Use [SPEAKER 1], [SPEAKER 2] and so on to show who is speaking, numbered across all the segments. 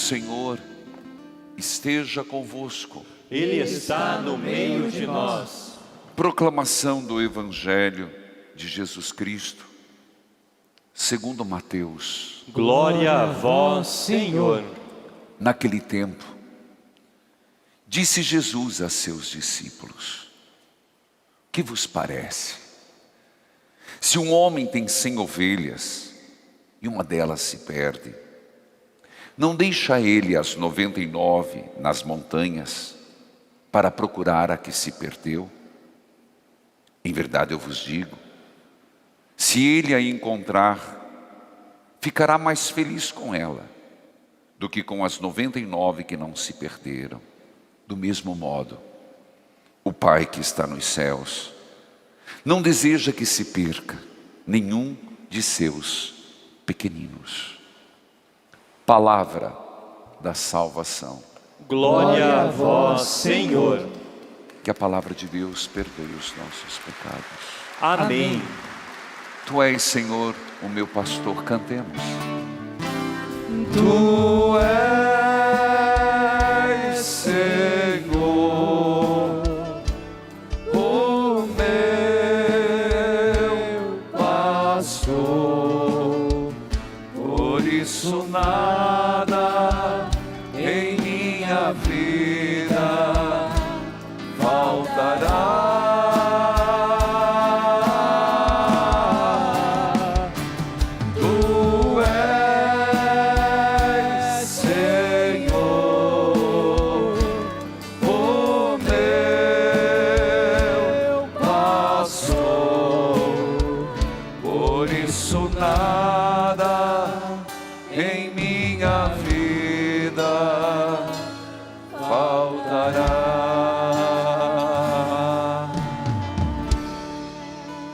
[SPEAKER 1] Senhor esteja convosco.
[SPEAKER 2] Ele está no meio de nós.
[SPEAKER 1] Proclamação do Evangelho de Jesus Cristo, segundo Mateus.
[SPEAKER 2] Glória a vós, Senhor.
[SPEAKER 1] Naquele tempo, disse Jesus a seus discípulos: que vos parece? Se um homem tem 100 ovelhas e uma delas se perde, não deixa ele as 99 nas montanhas para procurar a que se perdeu? Em verdade eu vos digo, se ele a encontrar, ficará mais feliz com ela do que com as 99 que não se perderam. Do mesmo modo, o Pai que está nos céus não deseja que se perca nenhum de seus pequeninos. Palavra da salvação.
[SPEAKER 2] Glória a vós, Senhor.
[SPEAKER 1] Que a palavra de Deus perdoe os nossos pecados.
[SPEAKER 2] Amém.
[SPEAKER 1] Tu és, Senhor, o meu pastor. Cantemos.
[SPEAKER 2] Tu és, Senhor, o meu pastor, por isso nada em minha vida faltará.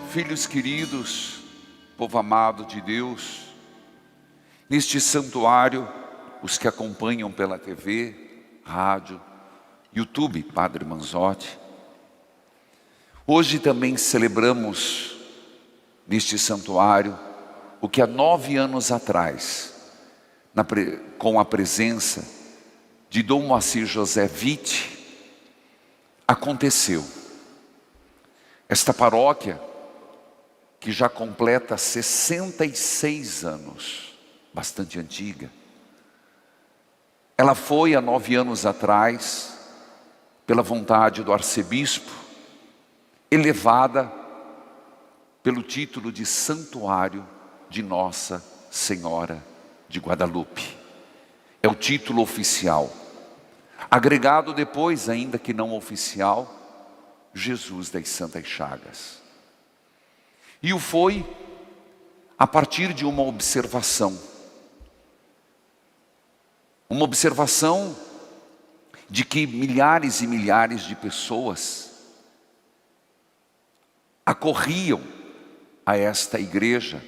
[SPEAKER 1] Filhos queridos, povo amado de Deus, neste santuário, os que acompanham pela TV, rádio, YouTube, Padre Manzotti, hoje também celebramos neste santuário o que há 9 anos atrás, com a presença de Dom Moacir José Witt, aconteceu. Esta paróquia, que já completa 66 anos, bastante antiga. Ela foi há 9 anos atrás, pela vontade do arcebispo, elevada pelo título de Santuário de Nossa Senhora de Guadalupe. É o título oficial. Agregado depois, ainda que não oficial, Jesus das Santas Chagas. E o foi a partir de uma observação. Uma observação de que milhares e milhares de pessoas acorriam a esta igreja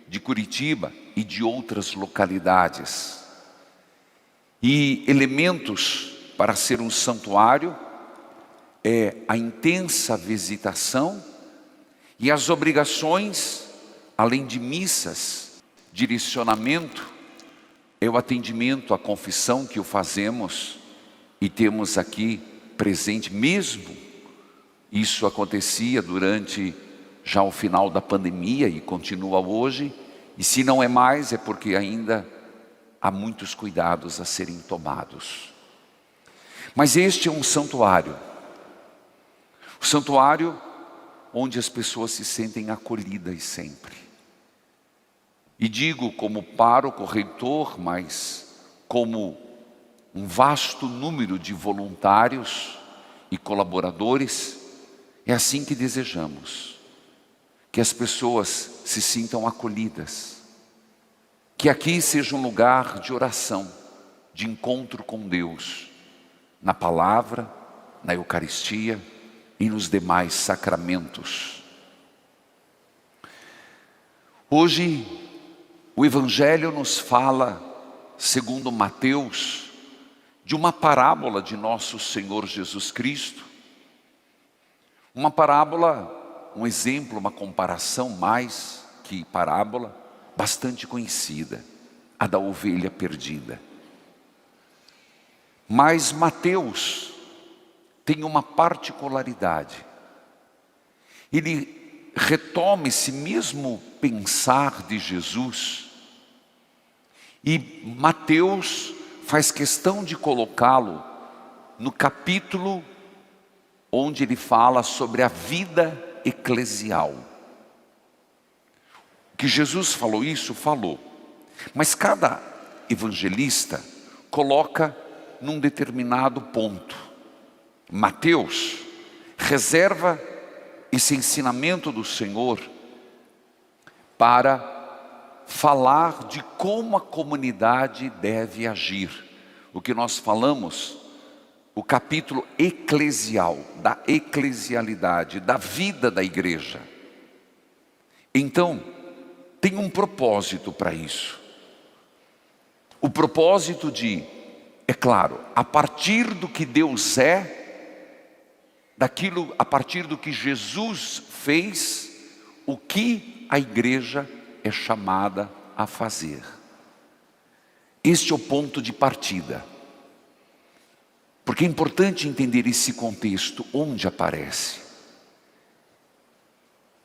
[SPEAKER 1] de Curitiba e de outras localidades. E elementos para ser um santuário é a intensa visitação e as obrigações, além de missas, direcionamento, é o atendimento à confissão que o fazemos e temos aqui presente mesmo. Isso acontecia durante já o final da pandemia e continua hoje. E se não é mais, é porque ainda há muitos cuidados a serem tomados. Mas este é um santuário. O santuário onde as pessoas se sentem acolhidas sempre. E digo como pároco, reitor, mas como um vasto número de voluntários e colaboradores, é assim que desejamos. Que as pessoas se sintam acolhidas. Que aqui seja um lugar de oração, de encontro com Deus, na palavra, na Eucaristia e nos demais sacramentos. Hoje, o Evangelho nos fala, segundo Mateus, de uma parábola de nosso Senhor Jesus Cristo. Uma parábola, um exemplo, uma comparação mais que parábola, bastante conhecida, a da ovelha perdida. Mas Mateus tem uma particularidade. Ele retoma esse mesmo pensar de Jesus e Mateus faz questão de colocá-lo no capítulo onde ele fala sobre a vida eclesial. Que Jesus falou isso, falou. Mas cada evangelista coloca num determinado ponto. Mateus reserva esse ensinamento do Senhor para falar de como a comunidade deve agir. O que nós falamos, o capítulo eclesial, da eclesialidade, da vida da igreja. Então, tem um propósito para isso. O propósito de, é claro, a partir do que Deus é, daquilo, a partir do que Jesus fez, o que a igreja é chamada a fazer. Este é o ponto de partida. Porque é importante entender esse contexto, onde aparece.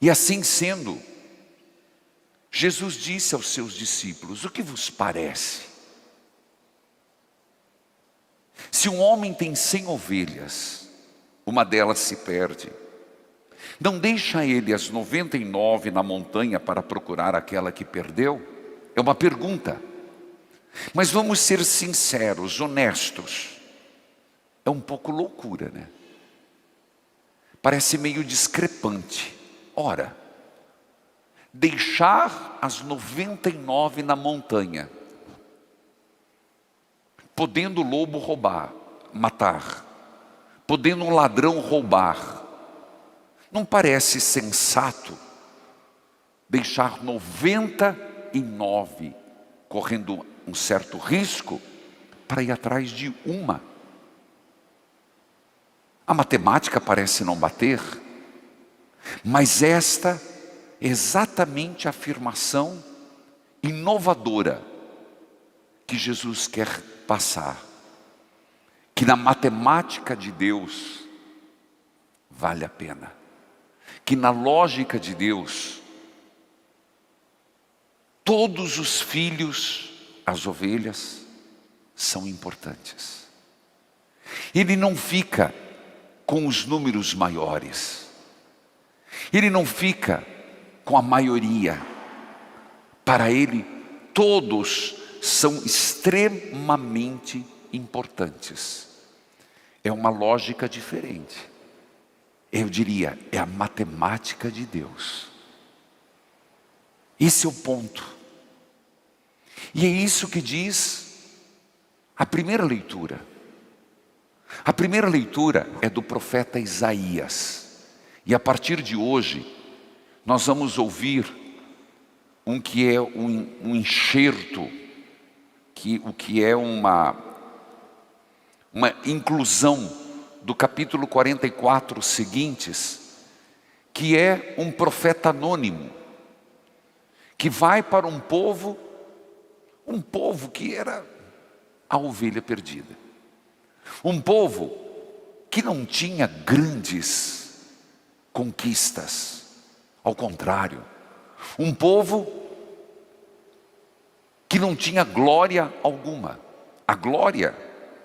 [SPEAKER 1] E assim sendo, Jesus disse aos seus discípulos: o que vos parece? Se um homem tem 100 ovelhas, uma delas se perde, não deixa ele as 99 na montanha para procurar aquela que perdeu? É uma pergunta. Mas vamos ser sinceros, honestos. É um pouco loucura, né? Parece meio discrepante. Ora, deixar as 99 na montanha, podendo o lobo roubar, matar, podendo um ladrão roubar, não parece sensato deixar 99 correndo um certo risco para ir atrás de uma? A matemática parece não bater, mas esta é exatamente a afirmação inovadora que Jesus quer passar. Que na matemática de Deus vale a pena. Que na lógica de Deus, todos os filhos, as ovelhas, são importantes. Ele não fica com os números maiores. Ele não fica com a maioria. Para ele, todos são extremamente importantes. É uma lógica diferente. Eu diria, é a matemática de Deus. Esse é o ponto. E é isso que diz a primeira leitura. A primeira leitura é do profeta Isaías. E a partir de hoje, nós vamos ouvir um que é um enxerto, o que é uma inclusão do capítulo 44 seguintes, que é um profeta anônimo, que vai para um povo que era a ovelha perdida. Um povo que não tinha grandes conquistas, ao contrário, um povo que não tinha glória alguma. A glória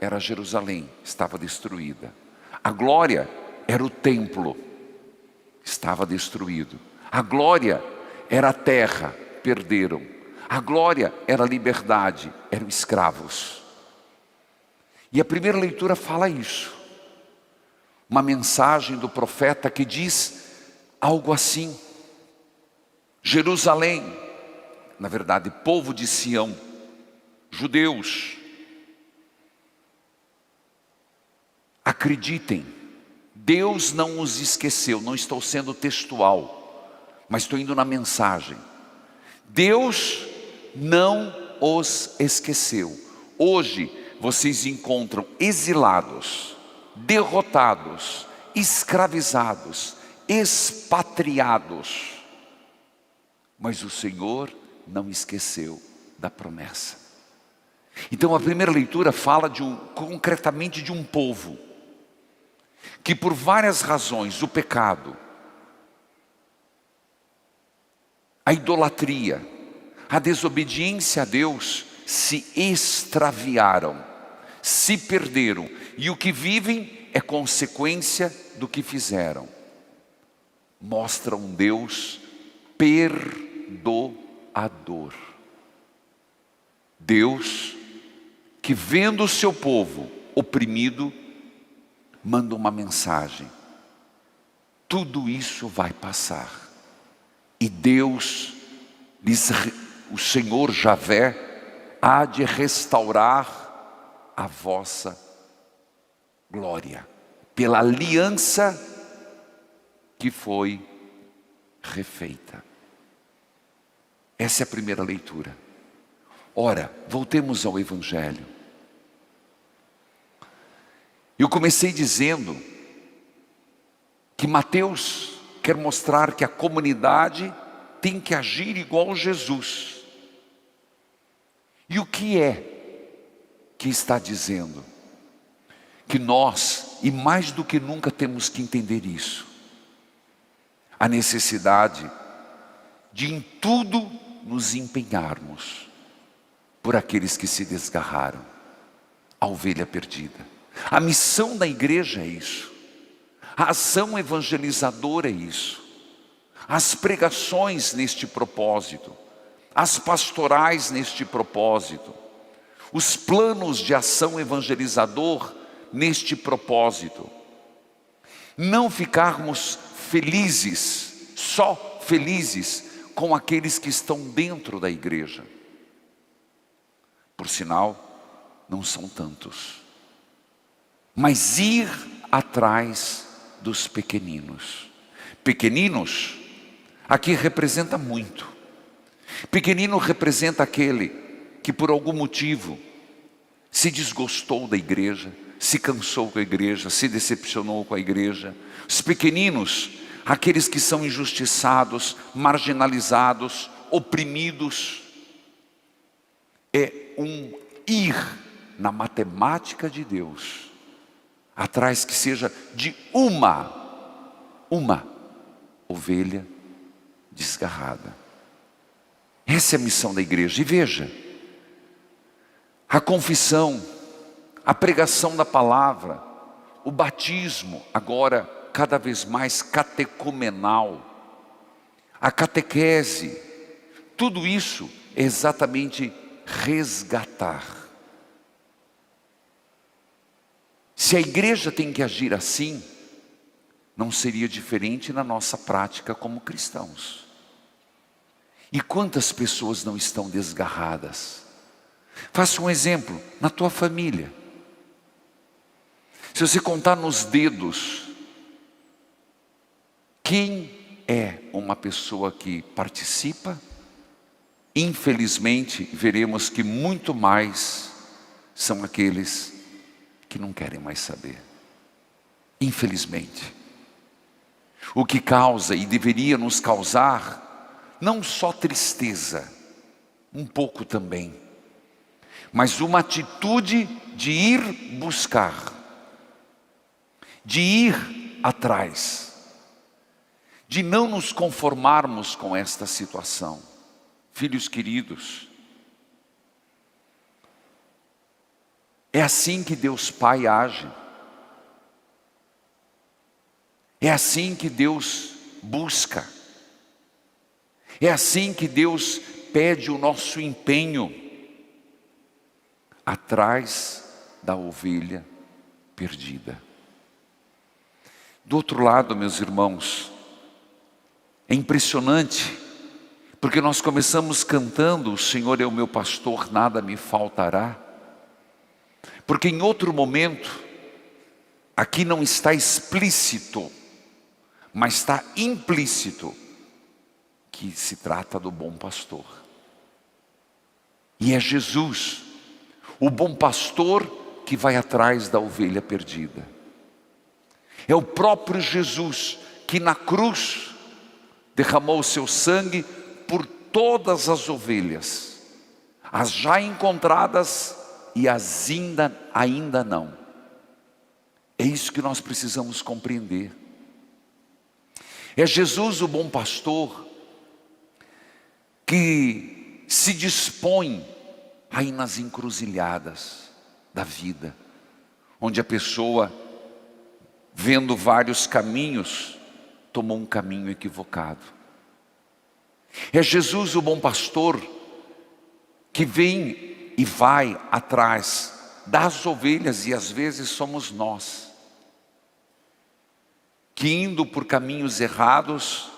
[SPEAKER 1] era Jerusalém, estava destruída. A glória era o templo, estava destruído. A glória era a terra, perderam. A glória era a liberdade, eram escravos. E a primeira leitura fala isso. Uma mensagem do profeta que diz algo assim: Jerusalém, na verdade, povo de Sião, judeus, acreditem, Deus não os esqueceu. Não estou sendo textual, mas estou indo na mensagem. Deus não os esqueceu. Hoje vocês encontram exilados, derrotados, escravizados, expatriados, mas o Senhor não esqueceu da promessa. Então a primeira leitura fala concretamente de um povo que por várias razões, o pecado, a idolatria, a desobediência a Deus, se extraviaram, se perderam, e o que vivem é consequência do que fizeram. Mostra um Deus perdoador. Deus que, vendo o seu povo oprimido, manda uma mensagem: tudo isso vai passar, e Deus, o Senhor Javé, há de restaurar a vossa glória, pela aliança que foi refeita. Essa é a primeira leitura. Ora, voltemos ao Evangelho. Eu comecei dizendo que Mateus quer mostrar que a comunidade tem que agir igual Jesus. E o que é que está dizendo? Que nós, e mais do que nunca, temos que entender isso. A necessidade de em tudo nos empenharmos por aqueles que se desgarraram, a ovelha perdida. A missão da igreja é isso. A ação evangelizadora é isso. As pregações neste propósito, as pastorais neste propósito, os planos de ação evangelizador neste propósito. Não ficarmos felizes, só felizes com aqueles que estão dentro da igreja. Por sinal, não são tantos. Mas ir atrás dos pequeninos. Pequeninos, aqui representa muito. Pequenino representa aquele que por algum motivo se desgostou da igreja, se cansou com a igreja, se decepcionou com a igreja. Os pequeninos, aqueles que são injustiçados, marginalizados, oprimidos. É um ir na matemática de Deus, atrás que seja de uma ovelha desgarrada. Essa é a missão da igreja. E veja, a confissão, a pregação da palavra, o batismo, agora cada vez mais catecumenal, a catequese, tudo isso é exatamente resgatar. Se a igreja tem que agir assim, não seria diferente na nossa prática como cristãos. E quantas pessoas não estão desgarradas? Faça um exemplo na tua família. Se você contar nos dedos, quem é uma pessoa que participa? Infelizmente, veremos que muito mais são aqueles que não querem mais saber. Infelizmente. O que causa e deveria nos causar não só tristeza, um pouco também, mas uma atitude de ir buscar, de ir atrás, de não nos conformarmos com esta situação. Filhos queridos, é assim que Deus Pai age. É assim que Deus busca. É assim que Deus pede o nosso empenho atrás da ovelha perdida. Do outro lado, meus irmãos, é impressionante, porque nós começamos cantando: o Senhor é o meu pastor, nada me faltará. Porque em outro momento, aqui não está explícito, mas está implícito, que se trata do bom pastor. E é Jesus, o bom pastor, que vai atrás da ovelha perdida. É o próprio Jesus que na cruz derramou o seu sangue por todas as ovelhas, as já encontradas e as ainda não. É isso que nós precisamos compreender. É Jesus o bom pastor que se dispõe a ir nas encruzilhadas da vida, onde a pessoa, vendo vários caminhos, tomou um caminho equivocado. É Jesus o bom pastor que vem e vai atrás das ovelhas, e às vezes somos nós, que indo por caminhos errados,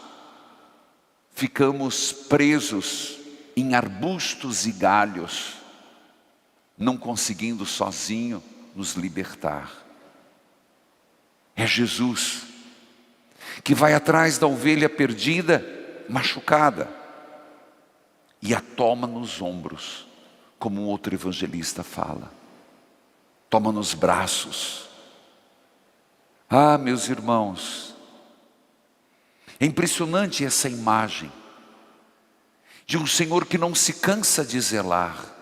[SPEAKER 1] ficamos presos em arbustos e galhos, não conseguindo sozinho nos libertar. É Jesus que vai atrás da ovelha perdida, machucada, e a toma nos ombros, como um outro evangelista fala. Toma nos braços. Ah, meus irmãos, é impressionante essa imagem de um Senhor que não se cansa de zelar,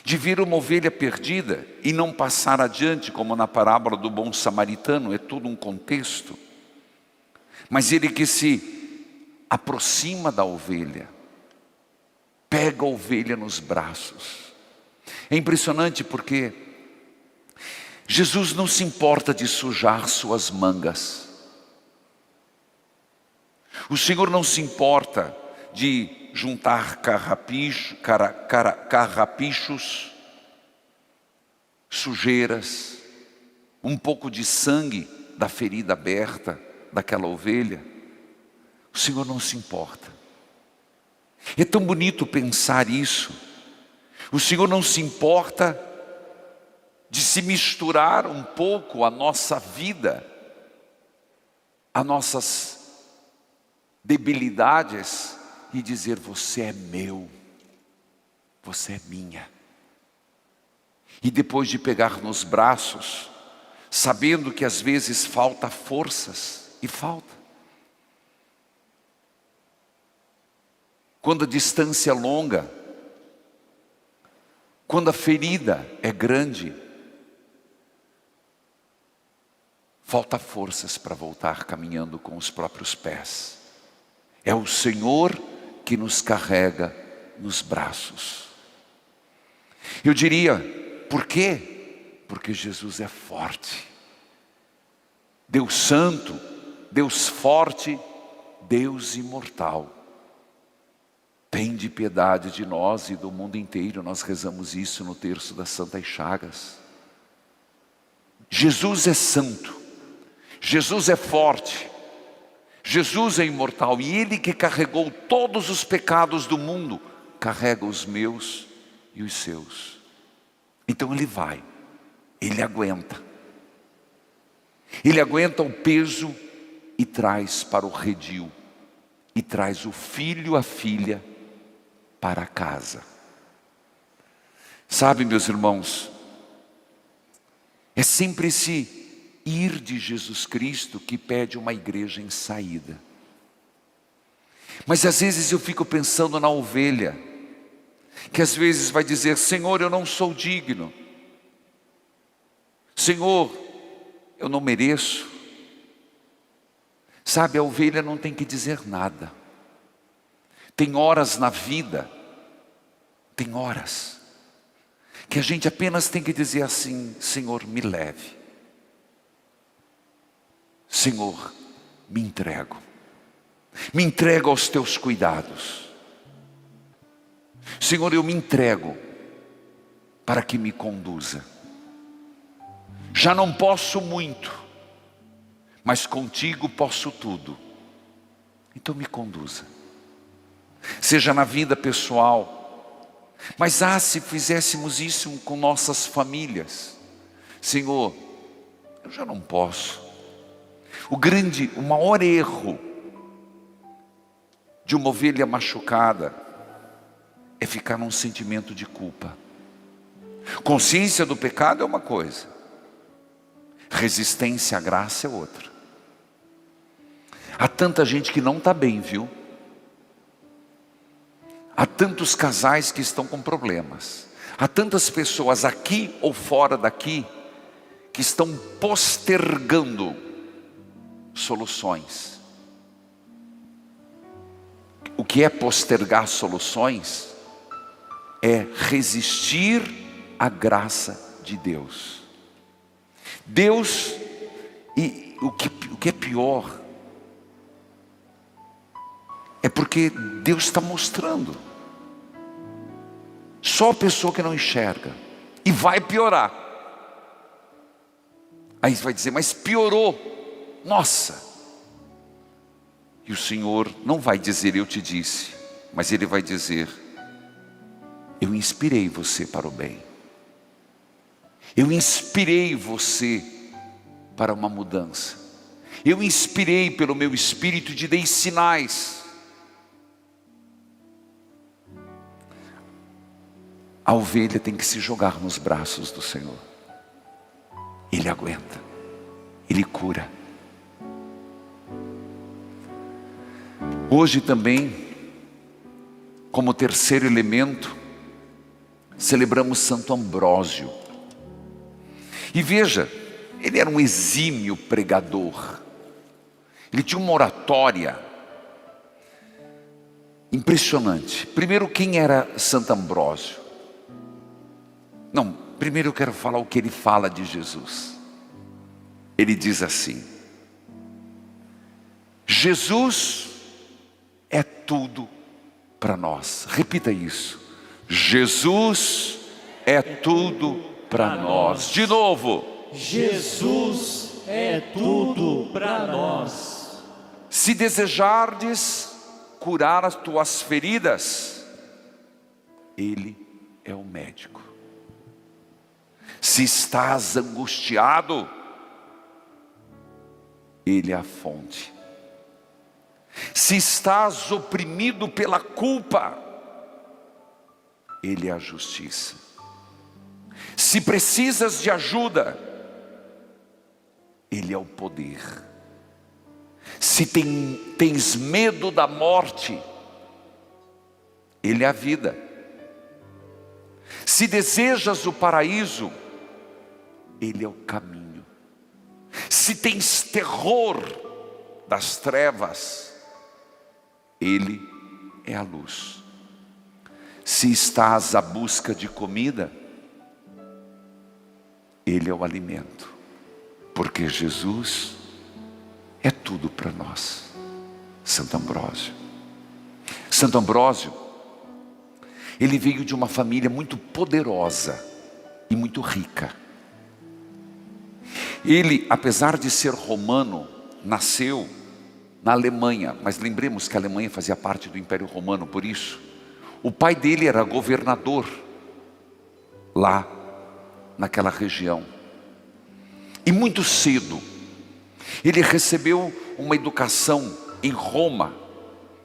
[SPEAKER 1] de vir uma ovelha perdida e não passar adiante, como na parábola do bom samaritano, é todo um contexto. Mas Ele que se aproxima da ovelha, pega a ovelha nos braços. É impressionante porque Jesus não se importa de sujar suas mangas. O Senhor não se importa de juntar carrapichos, sujeiras, um pouco de sangue da ferida aberta daquela ovelha. O Senhor não se importa. É tão bonito pensar isso. O Senhor não se importa de se misturar um pouco a nossa vida, a nossas debilidades, e dizer: você é meu, você é minha. E depois de pegar nos braços, sabendo que às vezes falta forças, e falta. Quando a distância é longa, quando a ferida é grande, falta forças para voltar caminhando com os próprios pés. É o Senhor que nos carrega nos braços. Eu diria, por quê? Porque Jesus é forte. Deus santo, Deus forte, Deus imortal. Tende piedade de nós e do mundo inteiro. Nós rezamos isso no terço das Santas Chagas. Jesus é santo, Jesus é forte, Jesus é imortal, e Ele que carregou todos os pecados do mundo, carrega os meus e os seus. Então Ele vai, Ele aguenta o peso e traz para o redil, e traz o filho, a filha, para casa. Sabe, meus irmãos, é sempre esse ir de Jesus Cristo que pede uma igreja em saída. Mas às vezes eu fico pensando na ovelha, que às vezes vai dizer: Senhor, eu não sou digno, Senhor, eu não mereço. Sabe, a ovelha não tem que dizer nada. Tem horas na vida, tem horas, que a gente apenas tem que dizer assim: Senhor, me leve. Senhor, me entrego aos teus cuidados. Senhor, eu me entrego para que me conduza. Já não posso muito, mas contigo posso tudo. Então me conduza. Seja na vida pessoal, mas se fizéssemos isso com nossas famílias. Senhor, eu já não posso. O maior erro de uma ovelha machucada é ficar num sentimento de culpa. Consciência do pecado é uma coisa, resistência à graça é outra. Há tanta gente que não está bem, viu? Há tantos casais que estão com problemas. Há tantas pessoas aqui ou fora daqui que estão postergando soluções. O que é postergar soluções? É resistir à graça de Deus. Deus, e o que é pior, é porque Deus está mostrando. Só a pessoa que não enxerga. E vai piorar. Aí você vai dizer, mas piorou. Nossa. E o Senhor não vai dizer, eu te disse. Mas Ele vai dizer, eu inspirei você para o bem. Eu inspirei você para uma mudança. Eu inspirei pelo meu Espírito e te dei sinais. A ovelha tem que se jogar nos braços do Senhor. Ele aguenta. Ele cura. Hoje também, como terceiro elemento, celebramos Santo Ambrósio. E veja, ele era um exímio pregador. Ele tinha uma oratória impressionante. Primeiro, quem era Santo Ambrósio? Não, primeiro eu quero falar o que ele fala de Jesus. Ele diz assim: Jesus é tudo para nós. Repita isso. Jesus é tudo para nós. De novo.
[SPEAKER 2] Jesus é tudo para nós.
[SPEAKER 1] Se desejardes curar as tuas feridas, Ele é o médico. Se estás angustiado, Ele é a fonte. Se estás oprimido pela culpa, Ele é a justiça. Se precisas de ajuda, Ele é o poder. Se tens medo da morte, Ele é a vida. Se desejas o paraíso, Ele é o caminho. Se tens terror das trevas, Ele é a luz. Se estás à busca de comida, Ele é o alimento. Porque Jesus é tudo para nós. Santo Ambrósio. Santo Ambrósio, ele veio de uma família muito poderosa e muito rica. Ele, apesar de ser romano, nasceu na Alemanha, mas lembremos que a Alemanha fazia parte do Império Romano, por isso o pai dele era governador lá naquela região. E muito cedo ele recebeu uma educação em Roma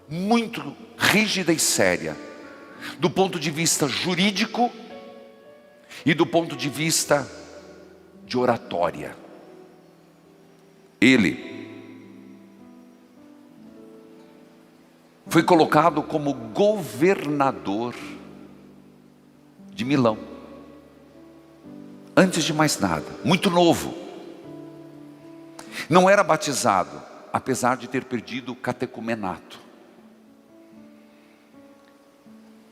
[SPEAKER 1] muito rígida e séria, do ponto de vista jurídico e do ponto de vista de oratória. Ele foi colocado como governador de Milão. Antes de mais nada, muito novo. Não era batizado, apesar de ter perdido o catecumenato.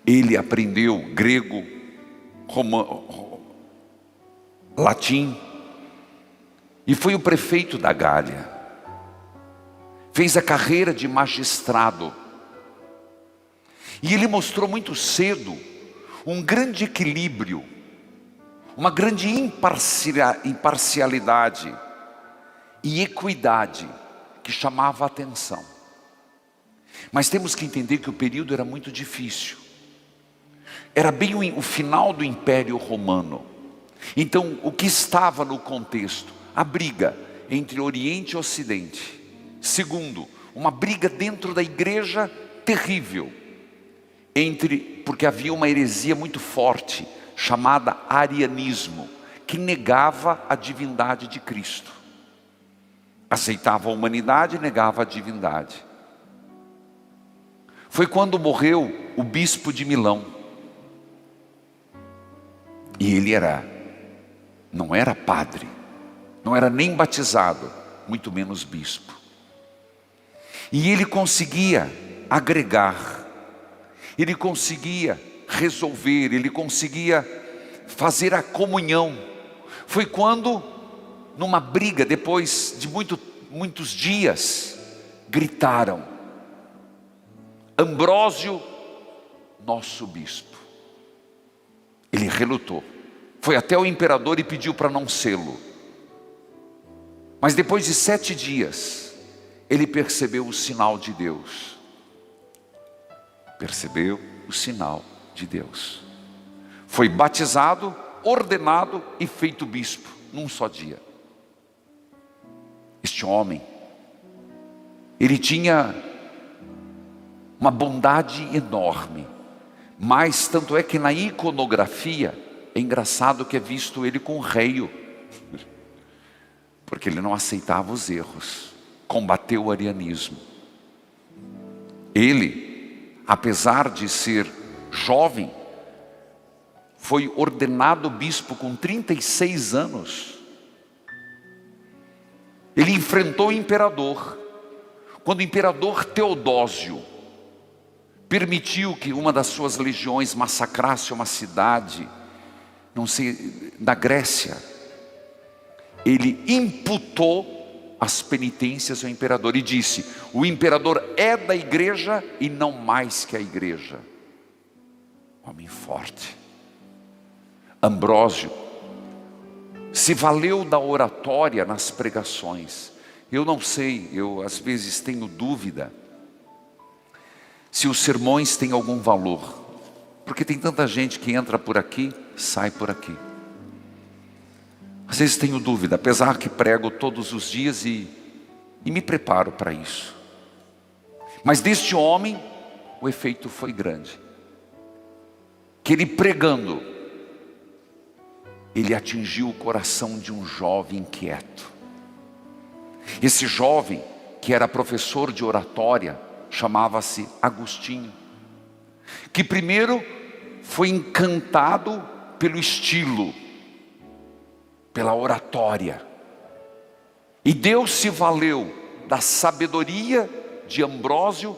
[SPEAKER 1] Ele aprendeu grego, latim, e foi o prefeito da Gália. Fez a carreira de magistrado. E ele mostrou muito cedo um grande equilíbrio, uma grande imparcialidade e equidade que chamava a atenção. Mas temos que entender que o período era muito difícil. Era bem o final do Império Romano. Então, o que estava no contexto? A briga entre Oriente e Ocidente. Segundo, uma briga dentro da igreja terrível. Porque havia uma heresia muito forte, chamada arianismo, que negava a divindade de Cristo. Aceitava a humanidade e negava a divindade. Foi quando morreu o bispo de Milão. E ele não era padre, não era nem batizado, muito menos bispo. E ele conseguia agregar, ele conseguia resolver, ele conseguia fazer a comunhão. Foi quando, numa briga, depois de muitos dias, gritaram: Ambrósio, nosso bispo. Ele relutou, foi até o imperador e pediu para não sê-lo. Mas depois de 7 dias, ele percebeu o sinal de Deus. Percebeu o sinal de Deus. Foi batizado, ordenado e feito bispo num só dia. Este homem, ele tinha uma bondade enorme, mas tanto é que na iconografia é engraçado que é visto ele com reio, porque ele não aceitava os erros, combateu o arianismo. Ele, apesar de ser jovem, foi ordenado bispo com 36 anos. Ele enfrentou o imperador. Quando o imperador Teodósio permitiu que uma das suas legiões massacrasse uma cidade, não sei, da Grécia, ele imputou as penitências ao imperador e disse: o imperador é da igreja e não mais que a igreja. Homem forte. Ambrósio se valeu da oratória nas pregações. Eu não sei, eu às vezes tenho dúvida se os sermões têm algum valor, porque tem tanta gente que entra por aqui, sai por aqui. Às vezes tenho dúvida, apesar que prego todos os dias e me preparo para isso. Mas deste homem, o efeito foi grande. Que ele pregando, ele atingiu o coração de um jovem inquieto. Esse jovem, que era professor de oratória, chamava-se Agostinho, que primeiro foi encantado pelo estilo, pela oratória, e Deus se valeu da sabedoria de Ambrósio,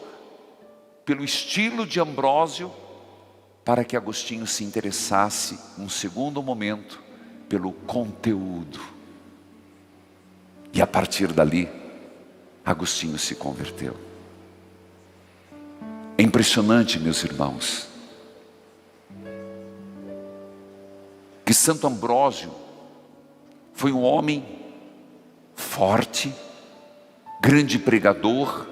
[SPEAKER 1] pelo estilo de Ambrósio, para que Agostinho se interessasse, num segundo momento, pelo conteúdo. E a partir dali, Agostinho se converteu. É impressionante, meus irmãos, que Santo Ambrósio foi um homem forte, grande pregador,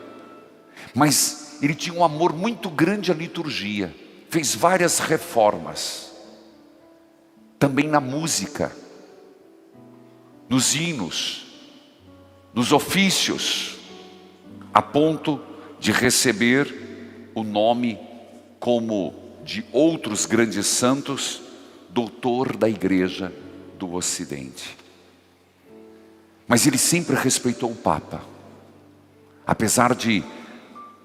[SPEAKER 1] mas ele tinha um amor muito grande à liturgia. Fez várias reformas, também na música, nos hinos, nos ofícios, a ponto de receber o nome, como de outros grandes santos, doutor da Igreja do Ocidente. Mas ele sempre respeitou o Papa, apesar de,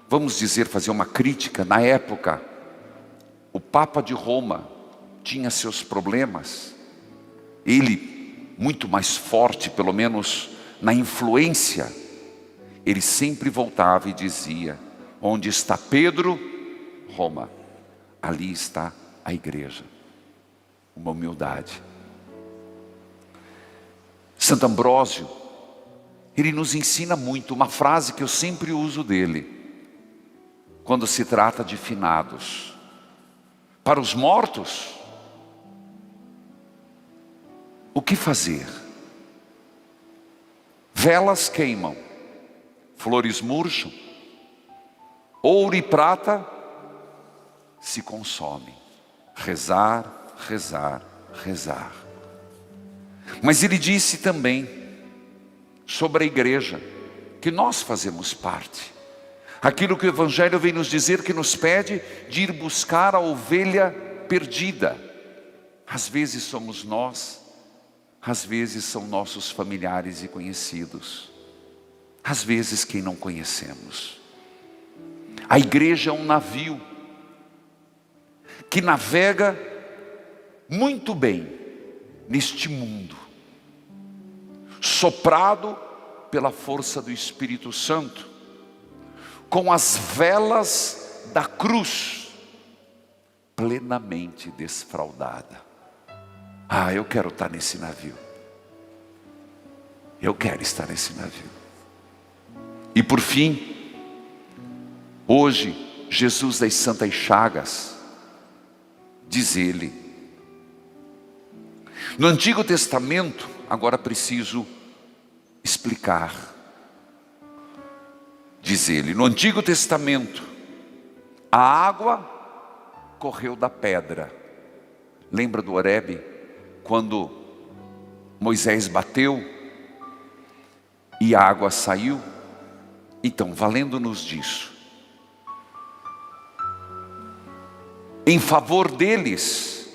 [SPEAKER 1] vamos dizer, fazer uma crítica. Na época, o Papa de Roma tinha seus problemas. Ele, muito mais forte, pelo menos na influência, ele sempre voltava e dizia: onde está Pedro, Roma, ali está a igreja. Uma humildade. Santo Ambrósio, ele nos ensina muito, uma frase que eu sempre uso dele, quando se trata de finados. Para os mortos, o que fazer? Velas queimam, flores murcham, ouro e prata se consomem. Rezar, rezar, rezar. Mas ele disse também sobre a igreja, que nós fazemos parte. Aquilo que o Evangelho vem nos dizer, que nos pede de ir buscar a ovelha perdida. Às vezes somos nós, às vezes são nossos familiares e conhecidos, às vezes quem não conhecemos. A igreja é um navio que navega muito bem neste mundo, soprado pela força do Espírito Santo, com as velas da cruz plenamente desfraldada. Ah, eu quero estar nesse navio. Eu quero estar nesse navio. E por fim, hoje, Jesus das Santas Chagas, diz ele, no Antigo Testamento, agora preciso explicar, diz ele, no Antigo Testamento, a água correu da pedra. Lembra do Horebe? Quando Moisés bateu e a água saiu? Então, valendo-nos disso, em favor deles,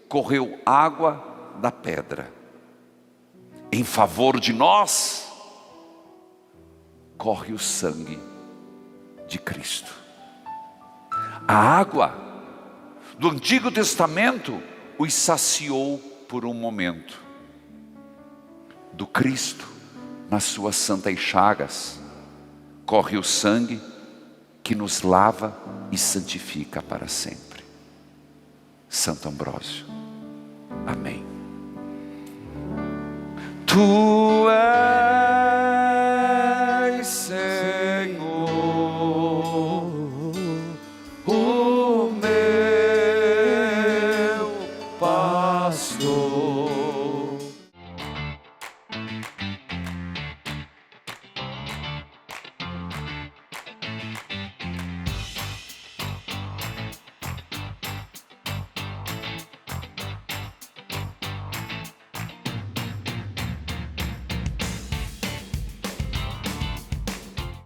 [SPEAKER 1] correu água da pedra. Em favor de nós, corre o sangue de Cristo. A água do Antigo Testamento os saciou por um momento. Do Cristo, nas suas santas chagas, corre o sangue que nos lava e santifica para sempre. Santo Ambrósio. Amém. Tu és